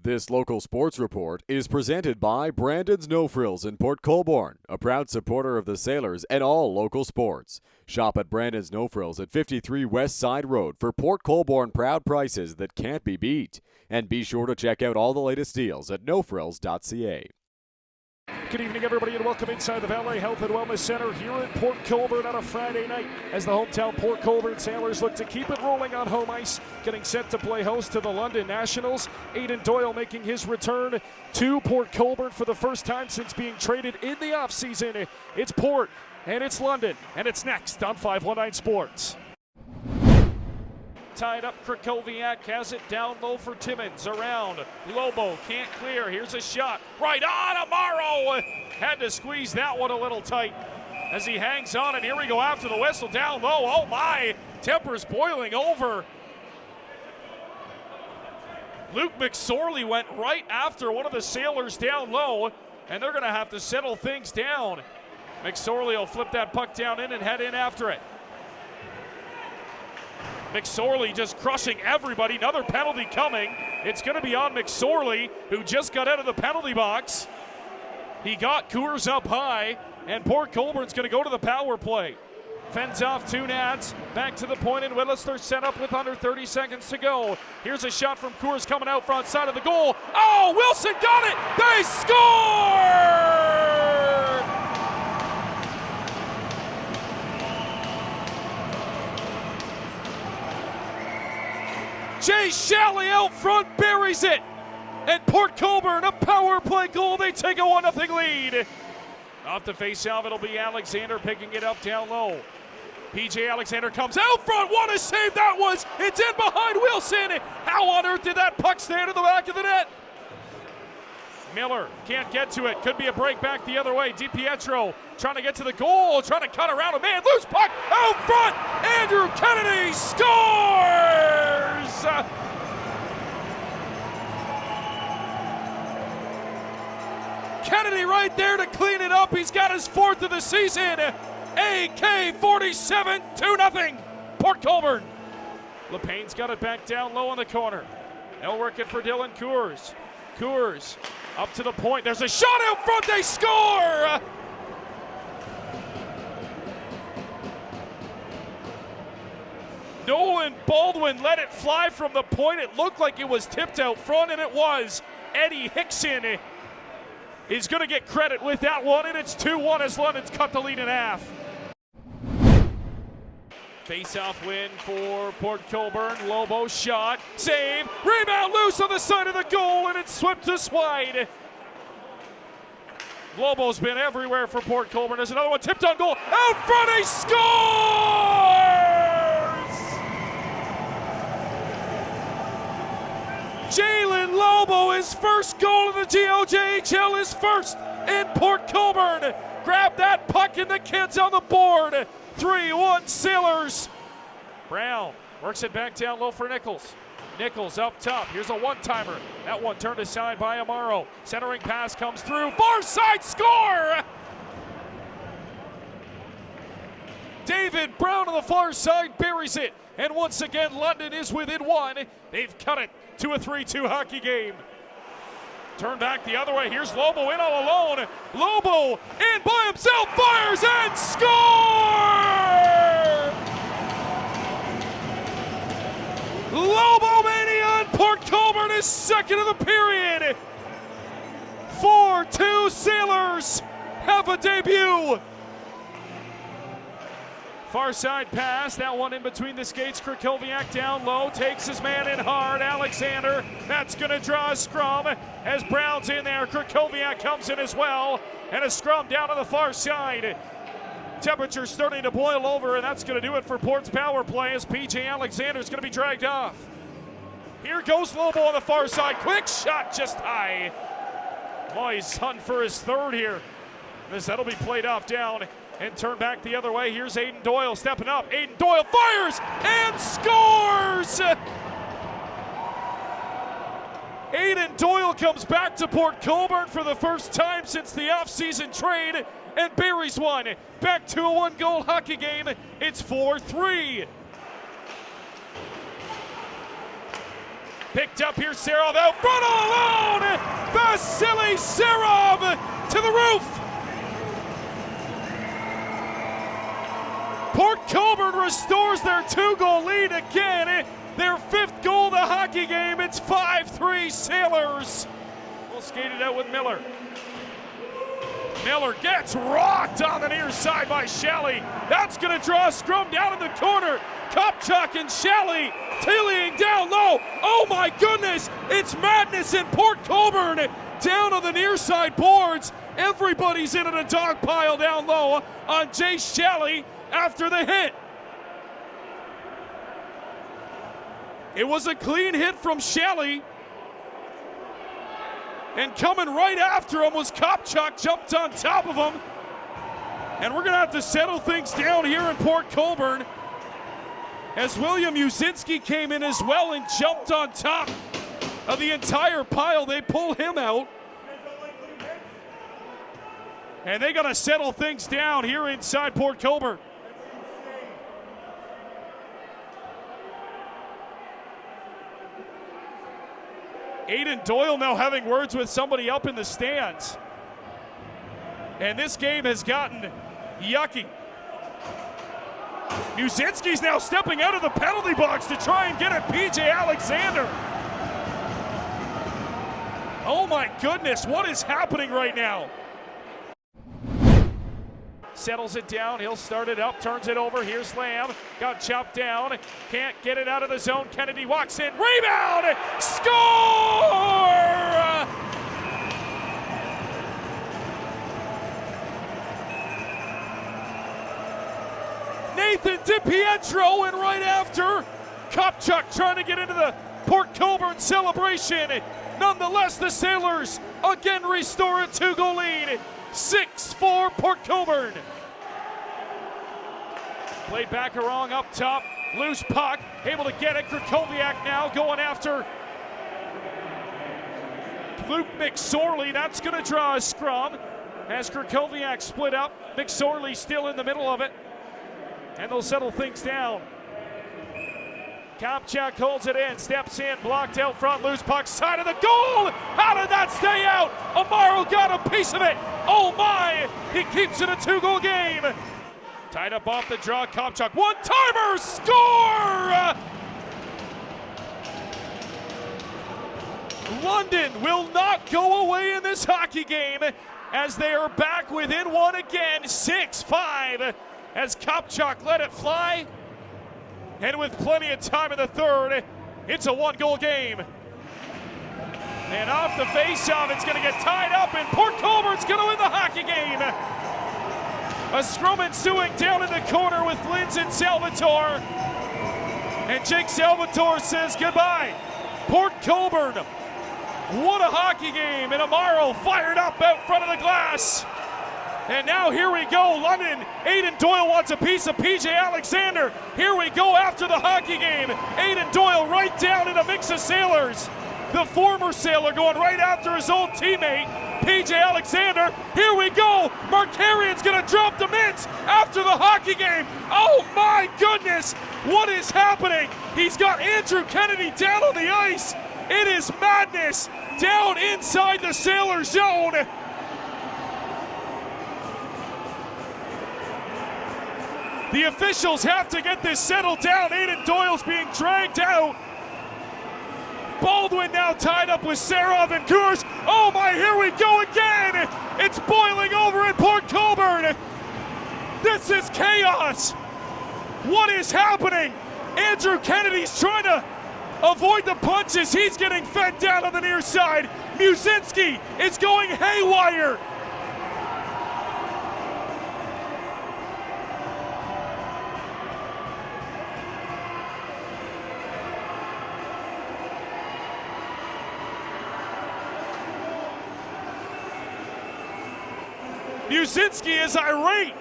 This local sports report is presented by Brandon's No Frills in Port Colborne, a proud supporter of the Sailors and all local sports. Shop at Brandon's No Frills at 53 West Side Road for Port Colborne proud prices that can't be beat. And be sure to check out all the latest deals at nofrills.ca. Good evening, everybody, and welcome inside the Vale Health and Wellness Center here in Port Colborne on a Friday night as the hometown Port Colborne Sailors look to keep it rolling on home ice, getting set to play host to the London Nationals. Aidan Doyle making his return to Port Colborne for the first time since being traded in the offseason. It's Port, and it's London, and it's next on 519 Sports. Tied up, Krakowiak has it down low for Timmins. Around, Lobo can't clear. Here's a shot. Right on, Amaro! Had to squeeze that one a little tight as he hangs on, and here we go after the whistle down low. Oh my, temper's boiling over. Luke McSorley went right after one of the Sailors down low, and they're gonna have to settle things down. McSorley will flip that puck down in and head in after it. McSorley just crushing everybody. Another penalty coming. It's going to be on McSorley, who just got out of the penalty box. He got Coors up high, and Port Colborne's going to go to the power play. Fends off two Nats. Back to the point in Willis. They're set up with under 30 seconds to go. Here's a shot from Coors coming out front side of the goal. Oh, Wilson got it! They score! Jay Shalley out front buries it, and Port Colborne a power play goal. They take a 1-0 lead. Off the face-off, it'll be Alexander picking it up down low. PJ Alexander comes out front. What a save that was! It's in behind Wilson. How on earth did that puck stay into the back of the net? Miller can't get to it. Could be a break back the other way. DiPietro trying to get to the goal, trying to cut around a man. Loose puck out front. Andrew Kennedy scores! Kennedy right there to clean it up. He's got his fourth of the season. AK-47, 2-0. Port Colborne. LePayne's got it back down low in the corner. They'll work it for Dylan Coors. Coors up to the point. There's a shot out front. They score! Nolan Baldwin let it fly from the point. It looked like it was tipped out front, and it was. Eddie Hickson is going to get credit with that one, and it's 2-1 as London's cut the lead in half. Face-off win for Port Colborne. Lobo shot, save, rebound loose on the side of the goal, and it's swept us wide. Lobo's been everywhere for Port Colborne. There's another one tipped on goal. Out front, he scores! Jalen Lobo, his first goal in the GOJHL, is first in Port Colborne. Grab that puck and the kids on the board. 3-1 Sailors. Brown works it back down low for Nichols. Nichols up top. Here's a one-timer. That one turned aside by Amaro. Centering pass comes through. Far side score! David Brown on the far side buries it. And once again, London is within one. They've cut it to a 3-2 hockey game. Turn back the other way. Here's Lobo in all alone. Lobo in by himself, fires and score! Lobo mania, and Port Colborne is second of the period. 4-2 Sailors have a debut. Far side pass, that one in between the skates. Krakowiak down low, takes his man in hard. Alexander, that's going to draw a scrum as Brown's in there. Krakowiak comes in as well, and a scrum down on the far side. Temperature starting to boil over, and that's going to do it for Port's power play as PJ Alexander's going to be dragged off. Here goes Lobo on the far side. Quick shot just high. Oh, he's hunting for his third here. That'll be played off down and turn back the other way. Here's Aidan Doyle stepping up. Aidan Doyle fires and scores! Aidan Doyle comes back to Port Colborne for the first time since the offseason trade and buries one. Back to a one-goal hockey game. It's 4-3. Picked up here, Serov out front all alone. Vasily Serov to the roof. Port Colborne restores their 2-goal lead again. Their 5th goal of the hockey game. It's 5-3 Sailors. We'll skate it out with Miller. Miller gets rocked on the near side by Shelley. That's going to draw a scrum down in the corner. Kopchuk and Shelley tillying down low. Oh my goodness, it's madness in Port Colborne. Down on the near side boards. Everybody's in a dog pile down low on Jay Shelley after the hit. It was a clean hit from Shelley. And coming right after him was Kopchuk, jumped on top of him. And we're going to have to settle things down here in Port Colborne as William Uzinski came in as well and jumped on top of the entire pile. They pull him out. And they got to settle things down here inside Port Colborne. Aidan Doyle now having words with somebody up in the stands. And this game has gotten yucky. Uzinski's now stepping out of the penalty box to try and get at PJ Alexander. Oh my goodness, what is happening right now? Settles it down, he'll start it up, turns it over, here's Lamb, got chopped down, can't get it out of the zone, Kennedy walks in, rebound, score! Nathan DiPietro, and right after, Kopchuk trying to get into the Port Colborne celebration. Nonetheless, the Sailors again restore a 2-goal lead. 6-4 Port Colborne. Played back wrong up top. Loose puck. Able to get it. Krakowiak now going after Luke McSorley. That's going to draw a scrum as Krakowiak split up. McSorley still in the middle of it. And they'll settle things down. Kopchuk holds it in, steps in, blocked out front, loose puck, side of the goal! How did that stay out? Amaro got a piece of it! Oh my! He keeps it a 2-goal game! Tied up off the draw, Kopchuk, one-timer, score! London will not go away in this hockey game as they are back within one again, 6-5, as Kopchuk let it fly. And with plenty of time in the third, it's a 1-goal game. And off the face-off, it's going to get tied up, and Port Colborne's going to win the hockey game. A scrum ensuing down in the corner with Linz and Salvatore. And Jake Salvatore says goodbye. Port Colborne, what a hockey game. And Amaro fired up out front of the glass. And now here we go, London. Aidan Doyle wants a piece of PJ Alexander. Here we go after the hockey game. Aidan Doyle right down in a mix of Sailors. The former Sailor going right after his old teammate, PJ Alexander. Here we go. Markarian's gonna drop the mitts after the hockey game. Oh my goodness, what is happening? He's got Andrew Kennedy down on the ice. It is madness down inside the Sailor zone. The officials have to get this settled down. Aidan Doyle's being dragged out. Baldwin now tied up with Serov and Coors. Oh my, here we go again. It's boiling over in Port Colborne. This is chaos. What is happening? Andrew Kennedy's trying to avoid the punches. He's getting fed down on the near side. Muzinski is going haywire. Muzinski is irate.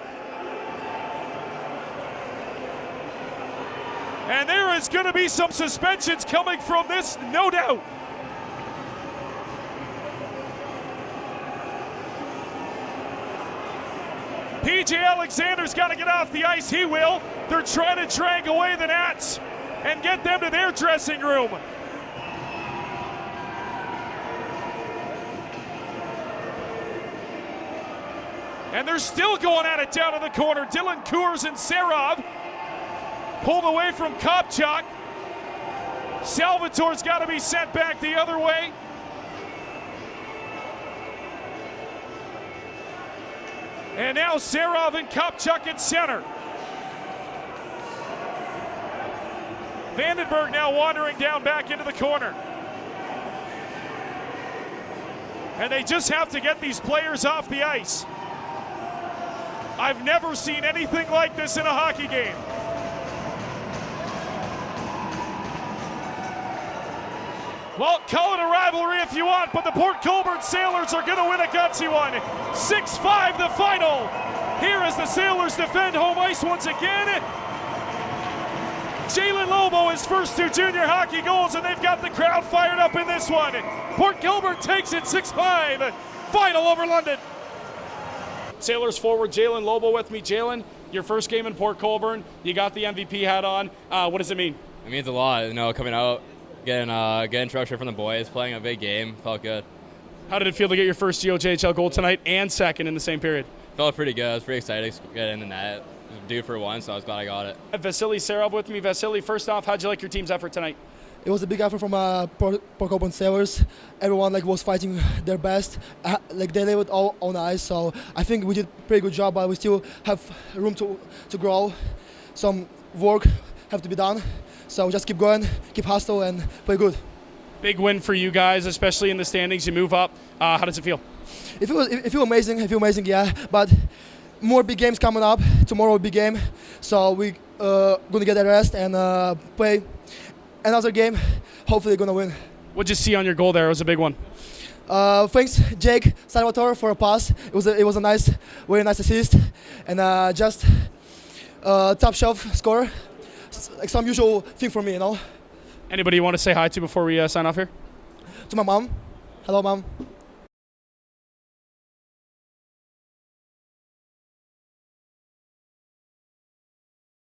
And there is going to be some suspensions coming from this, no doubt. PJ Alexander's got to get off the ice. He will. They're trying to drag away the Nats and get them to their dressing room. And they're still going at it down in the corner. Dylan Coors and Serov pulled away from Kopchuk. Salvatore's got to be sent back the other way. And now Serov and Kopchuk at center. Vandenberg now wandering down back into the corner. And they just have to get these players off the ice. I've never seen anything like this in a hockey game. Well, call it a rivalry if you want, but the Port Colborne Sailors are going to win a gutsy one. 6-5 the final. Here as the Sailors defend home ice once again. Jalen Lobo, his first 2 junior hockey goals, and they've got the crowd fired up in this one. Port Colborne takes it 6-5. Final over London. Sailors forward Jalen Lobo with me. Jalen, your first game in Port Colborne, you got the MVP hat on. What does it mean? It means a lot, coming out, getting structure from the boys, playing a big game, felt good. How did it feel to get your first GOJHL goal tonight and second in the same period? Felt pretty good. I was pretty excited to get in the net. It was due for one, so I was glad I got it. Vasily Serov with me. Vasily, first off, how'd you like your team's effort tonight? It was a big effort from Port Colborne Sailors. Everyone was fighting their best. They did it all on ice, so I think we did a pretty good job, but we still have room to grow. Some work have to be done, so just keep going, keep hustle, and play good. Big win for you guys, especially in the standings. You move up. How does it feel? It feel amazing. Yeah. But more big games coming up. Tomorrow a big game, so we gonna get a rest and play another game. Hopefully, gonna win. What'd you see on your goal there? It was a big one. Thanks, Jake Salvatore, for a pass. It was a nice, very nice assist, and just top shelf score. Like some usual thing for me, Anybody you want to say hi to before we sign off here? To my mom. Hello, Mom.